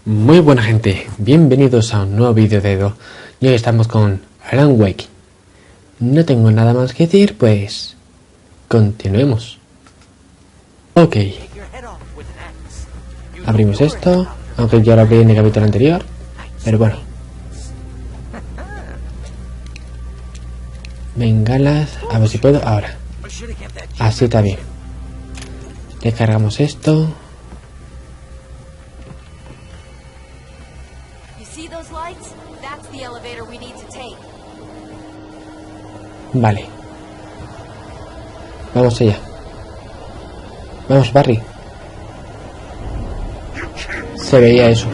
Muy buena gente, bienvenidos a un nuevo vídeo de Edo. Y hoy estamos con Alan Wake. No tengo nada más que decir, pues continuemos. Ok, abrimos esto, aunque ya lo abrí en el capítulo anterior, pero bueno. Bengalas, a ver si puedo ahora. Así está bien. Descargamos esto. Vale. Vamos allá. Vamos, Barry. Se veía eso.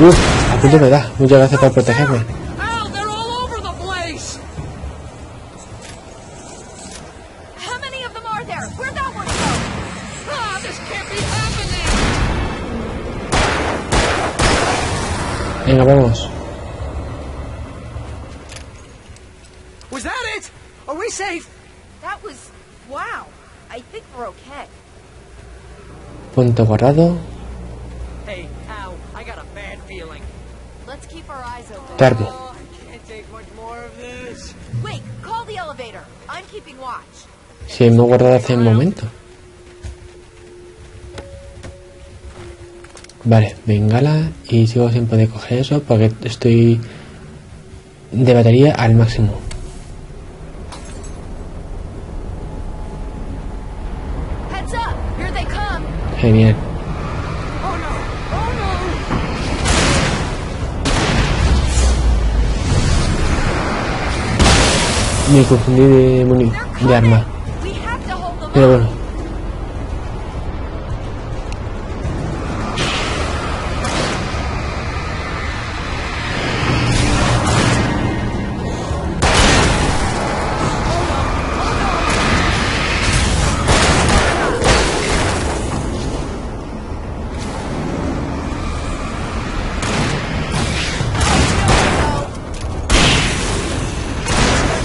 A punto me da. Muchas gracias por protegerme. Venga, vamos. Was that it? Are we safe? That was wow. I think we're okay. Punto guardado. Hey, ow. I got a bad feeling. Let's keep our eyes open. Termo. Oh, I can't take much more of this. Wait, call the elevator. I'm keeping watch. Si hemos guardado hace un momento. Vale, bengala. Y sigo sin poder coger eso porque estoy de batería al máximo. Heads up, here they come. Genial. Oh no! Oh no! Me confundí de arma. We have to hold them Pero off. bueno.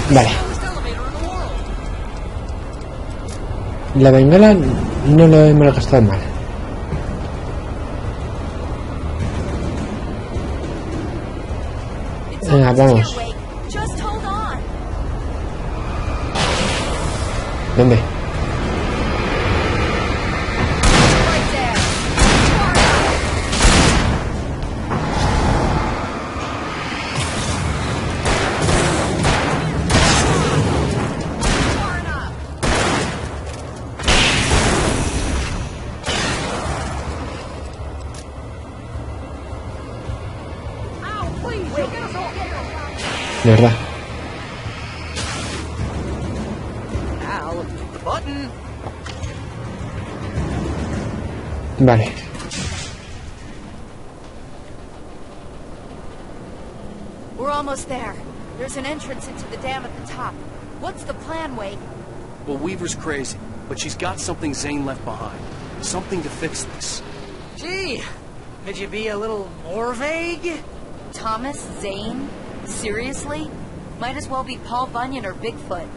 Vale. La bengala no lo hemos gastado mal. Venga, vamos. Just hold on. ¿Dónde? Right there. Far enough. Ow, please! You'll get us all killed! De verdad. Al, the button! Vale. We're almost there. There's an entrance into the dam at the top. What's the plan, Wade? Well, Weaver's crazy, but she's got something Zane left behind. Something to fix this. Gee, could you be a little more vague? Thomas Zane? Seriously? Might as well be Paul Bunyan or Bigfoot.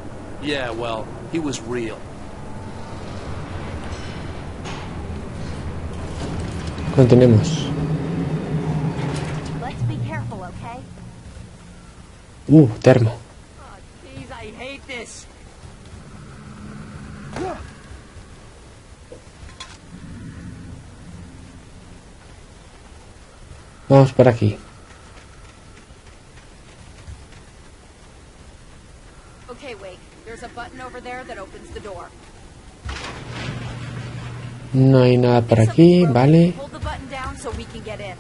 Yeah, well, he was real. Continuemos. Let's be careful, okay? Termo. Oh, jeez, I hate this. Vamos por aquí. Okay, Wade. There's a button over there that opens the door. No hay nada por aquí, vale. Hold the button down so we can get in.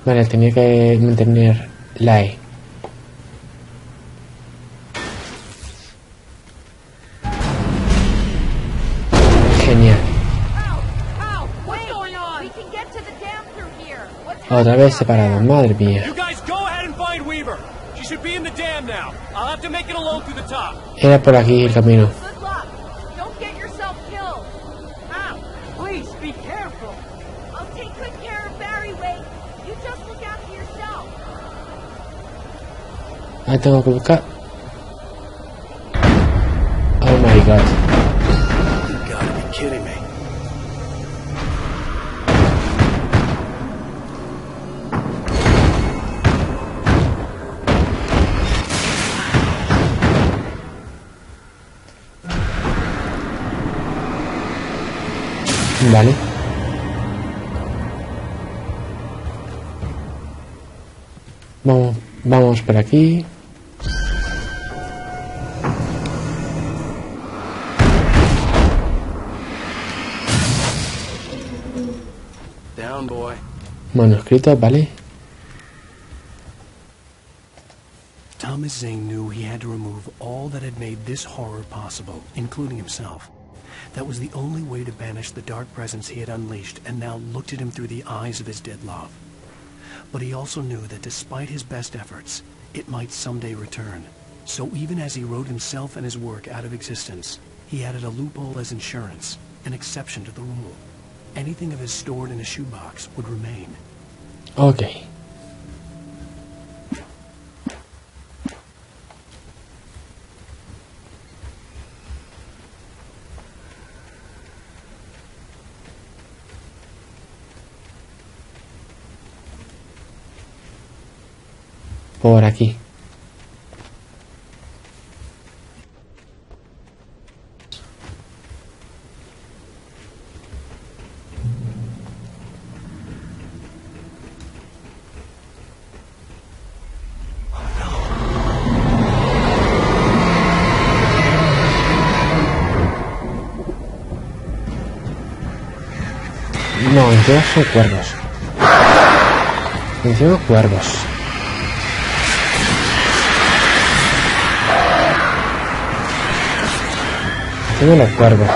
Vale, tenía que mantener la E. Otra vez separados, madre mía. You guys go ahead and find Weaver. She should be in the dam now. I'll have to make it alone through the top. Era por aquí el camino. Good luck. Don't get yourself killed. Ow! Please be careful. I'll take good care of Barry, Wade. You just look after yourself. Ahí tengo que buscar. Oh my god. You gotta be kidding me. Vale. Vamos por aquí. Down, boy. Manuscrito, vale. Thomas Zane knew he had to remove all that had made this horror possible, including himself. That was the only way to banish the dark presence he had unleashed and now looked at him through the eyes of his dead love. But he also knew that despite his best efforts, it might someday return. So even as he wrote himself and his work out of existence, he added a loophole as insurance, an exception to the rule. Anything of his stored in a shoebox would remain. Ok. Por aquí. No, encima son cuervos. Encima cuervos. Encima los cuervos.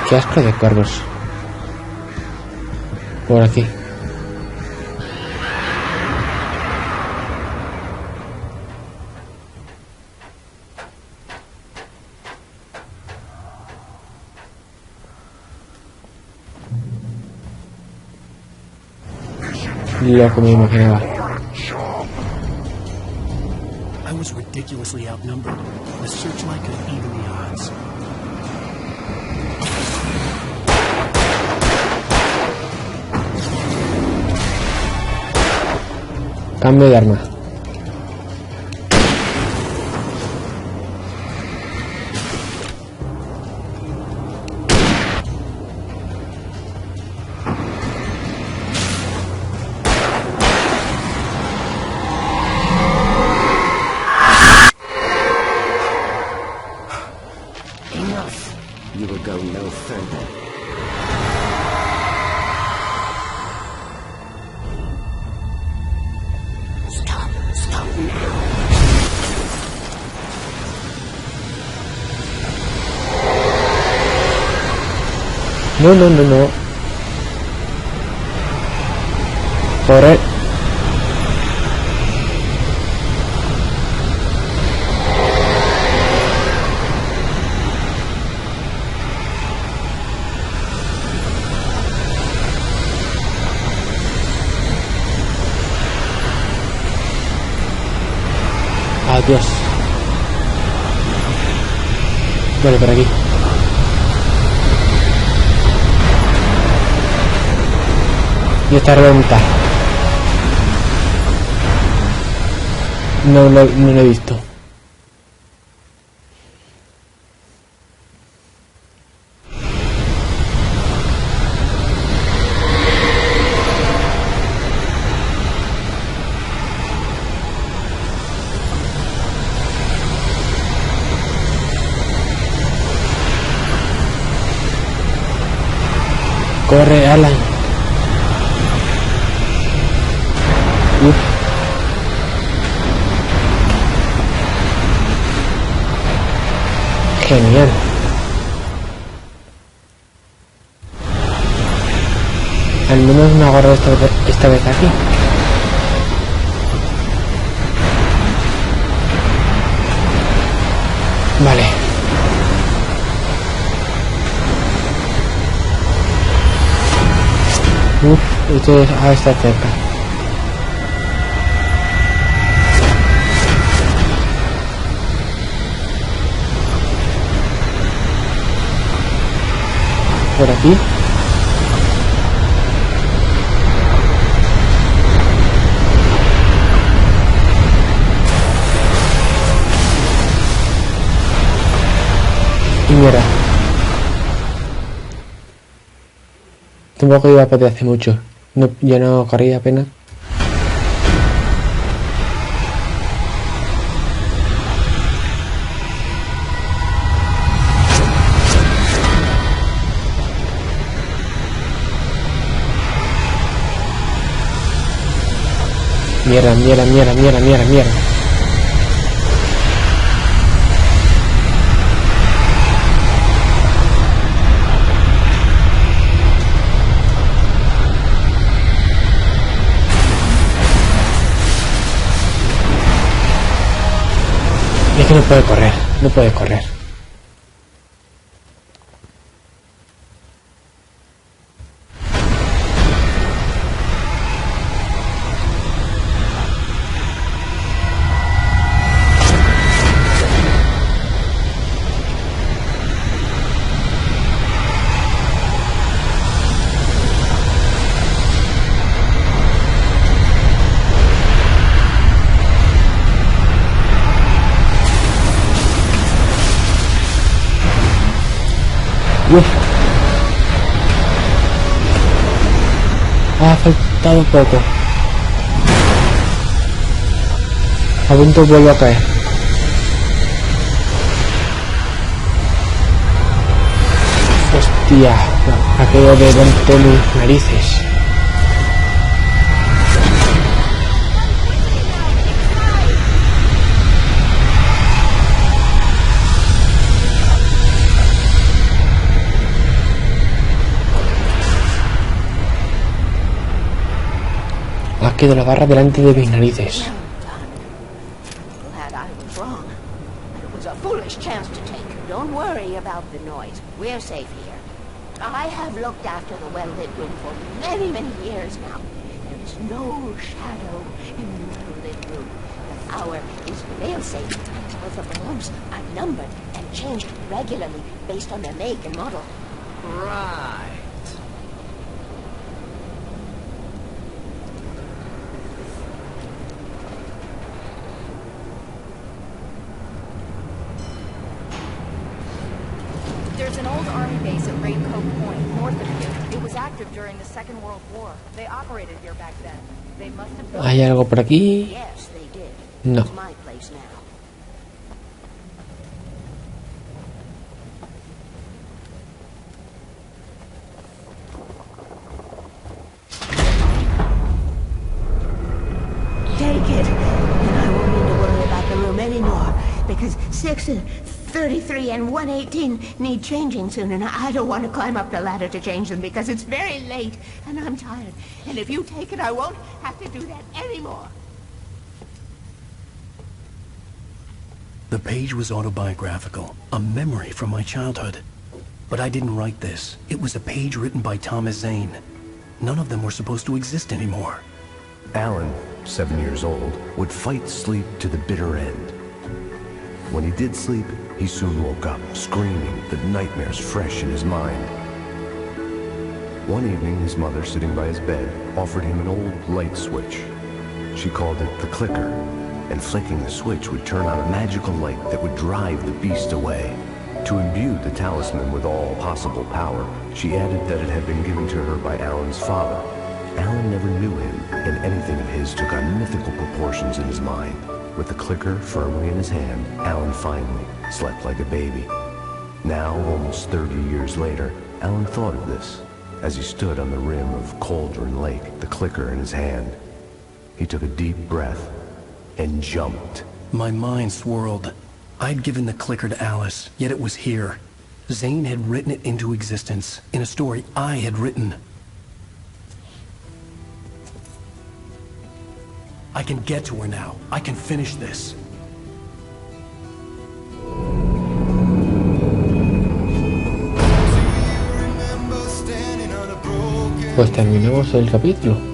Qué asco de cuervos. Por aquí. Lo que me imaginaba. I was ridiculously outnumbered. The searchlight could even the odds. Cambio de arma. Enough. You will go no further. Stop. Stop now. No, no, no, no. Corre. Adiós. Vale, por aquí. Y esta ronda. No lo he visto. Corre, Alan. Uf. Genial. Al menos me agarro esta vez aquí. Vale. Esto está cerca. Por aquí. Y mira. Tampoco iba a poder hace mucho. No, ya no corría apenas. Mierda. Es que no puede correr. Uf. Ha faltado poco. A punto vuelvo a caer. Hostia, aquello de delante de mis narices. Ha quedado la barra delante de mis narices. Glad I was wrong. It was a foolish chance to take. Don't worry about the noise. We're safe here. I have looked after the well-lit room for many, many years now. There is no shadow in the well-lit room. The hour is fail-safe. Both of the lamps are numbered and changed regularly based on their make and model. Right. There's an old army base at Raincoat Point, north of here. It was active during the Second World War. They operated here back then. They must have built... ¿Hay algo por aquí? Yes, they did. No. It's my place now. Take it, and I won't need to worry about the room anymore, because 6 and 33 and 118 need changing soon, and I don't want to climb up the ladder to change them because it's very late, and I'm tired. And if you take it, I won't have to do that anymore. The page was autobiographical, a memory from my childhood. But I didn't write this. It was a page written by Thomas Zane. None of them were supposed to exist anymore. Alan, 7 years old, would fight sleep to the bitter end. When he did sleep, he soon woke up, screaming, the nightmares fresh in his mind. One evening, his mother, sitting by his bed, offered him an old light switch. She called it the clicker, and flicking the switch would turn on a magical light that would drive the beast away. To imbue the talisman with all possible power, she added that it had been given to her by Alan's father. Alan never knew him, and anything of his took on mythical proportions in his mind. With the clicker firmly in his hand, Alan finally slept like a baby. Now, almost 30 years later, Alan thought of this as he stood on the rim of Cauldron Lake, the clicker in his hand. He took a deep breath and jumped. My mind swirled. I'd given the clicker to Alice, yet it was here. Zane had written it into existence, in a story I had written. I can get to her now. I can finish this. Pues terminamos el capítulo.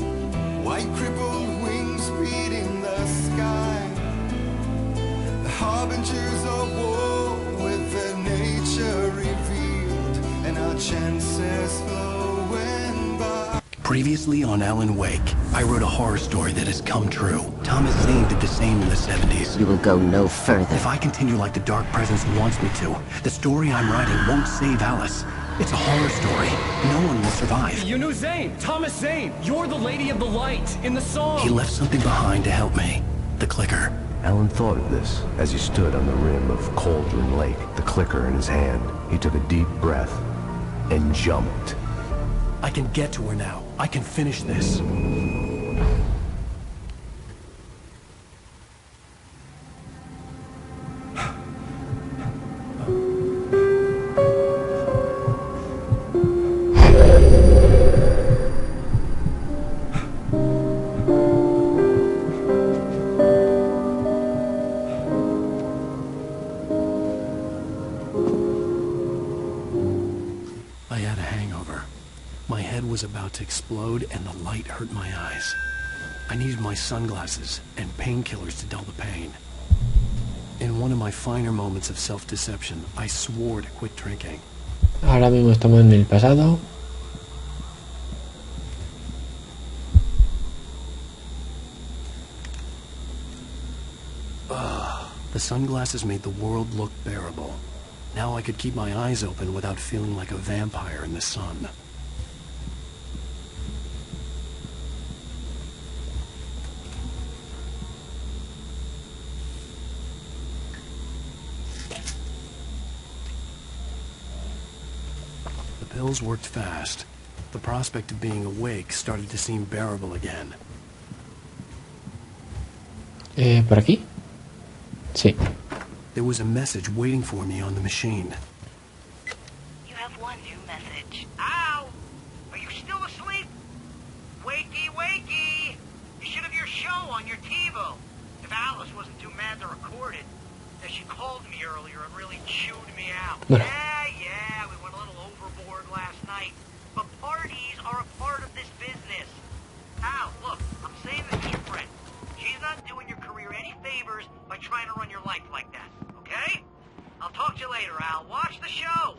Previously on Alan Wake, I wrote a horror story that has come true. Thomas Zane did the same in the 70s. You will go no further. If I continue like the Dark Presence wants me to, the story I'm writing won't save Alice. It's a horror story. No one will survive. You knew Zane! Thomas Zane! You're the Lady of the Light in the song! He left something behind to help me. The clicker. Alan thought of this as he stood on the rim of Cauldron Lake, the clicker in his hand. He took a deep breath and jumped. I can get to her now. I can finish this. I had a hangover. My head was about to explode and the light hurt my eyes. I needed my sunglasses and painkillers to dull the pain. In one of my finer moments of self-deception, I swore to quit drinking. Ahora mismo estamos en el pasado. The sunglasses made the world look bearable. Now I could keep my eyes open without feeling like a vampire in the sun. The pills worked fast. The prospect of being awake started to seem bearable again. ¿Por aquí? Sí. There was a message waiting for me on the machine. You have one new message. Ow! Are you still asleep? Wakey, wakey! You should have your show on your TiVo. If Alice wasn't too mad to record it. As she called me earlier and really chewed me out. Yeah, we went a little overboard last night. But parties are a part of this business. Al, look, I'm saying this as your friend. She's not doing your career any favors by trying to run your life like that, okay? I'll talk to you later, Al. Watch the show!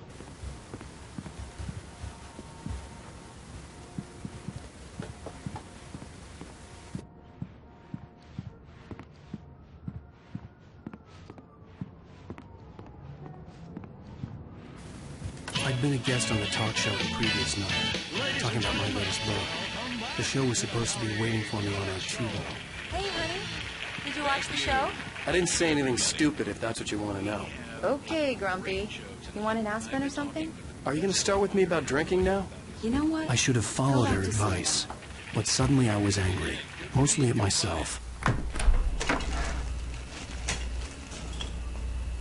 I'd been a guest on the talk show the previous night, talking about my latest book. The show was supposed to be waiting for me on our TiVo. Hey, honey. Did you watch the show? I didn't say anything stupid, if that's what you want to know. Okay, Grumpy. You want an aspirin or something? Are you going to start with me about drinking now? You know what? I should have followed her advice. But suddenly I was angry, mostly at myself.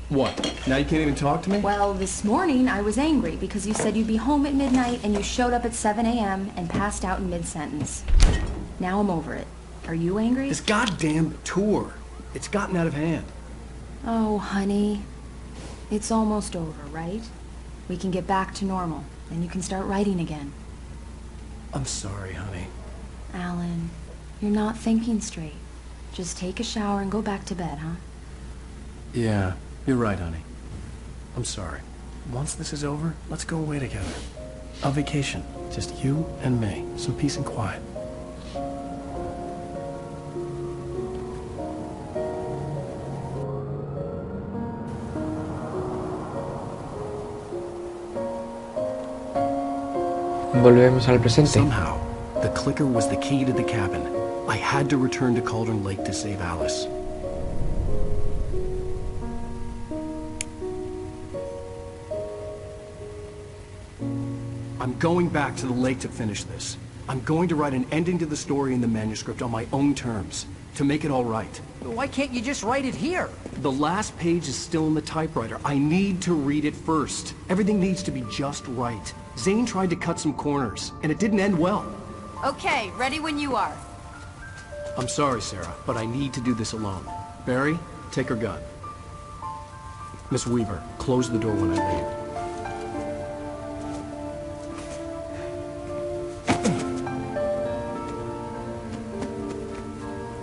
What? Now you can't even talk to me? Well, this morning I was angry because you said you'd be home at midnight and you showed up at 7 a.m. and passed out in mid-sentence. Now I'm over it. Are you angry? This goddamn tour. It's gotten out of hand. Oh, honey. It's almost over, right? We can get back to normal, and you can start writing again. I'm sorry, honey. Alan, you're not thinking straight. Just take a shower and go back to bed, huh? Yeah, you're right, honey. I'm sorry. Once this is over, let's go away together. A vacation. Just you and me. Some peace and quiet. Volvemos al presente. Somehow, the clicker was the key to the cabin. I had to return to Cauldron Lake to save Alice. I'm going back to the lake to finish this. I'm going to write an ending to the story in the manuscript on my own terms, to make it all right. Why can't you just write it here? The last page is still in the typewriter. I need to read it first. Everything needs to be just right. Zane tried to cut some corners, and it didn't end well. Okay, ready when you are. I'm sorry, Sarah, but I need to do this alone. Barry, take her gun. Miss Weaver, close the door when I leave.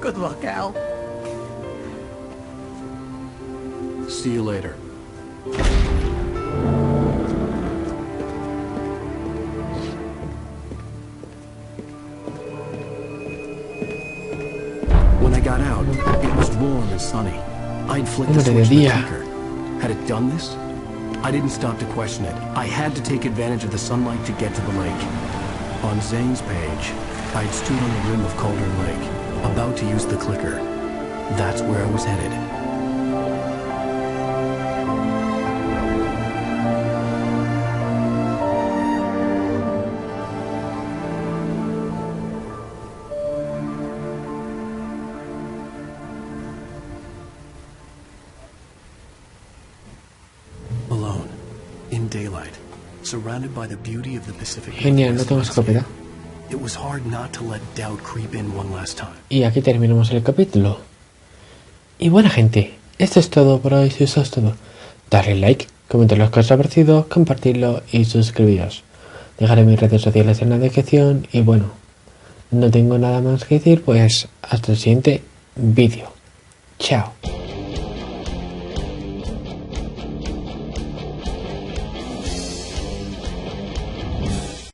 Good luck, Al. See you later. When I got out, it was warm and sunny. I'd flicked the switch with the clicker. Had it done this? I didn't stop to question it. I had to take advantage of the sunlight to get to the lake. On Zane's page, I'd stood on the rim of Cauldron Lake, about to use the clicker. That's where I was headed. Alone, in daylight, surrounded by the beauty of the Pacific. Genial, no tengo escopeta. It was hard not to let doubt creep in one last time. Y aquí terminamos el capítulo. Y buena gente, esto es todo por hoy. Si os ha gustado, darle like, comentar lo que os ha parecido, compartirlo y suscribiros. Dejaré mis redes sociales en la descripción. Y bueno, no tengo nada más que decir, pues hasta el siguiente vídeo. Chao.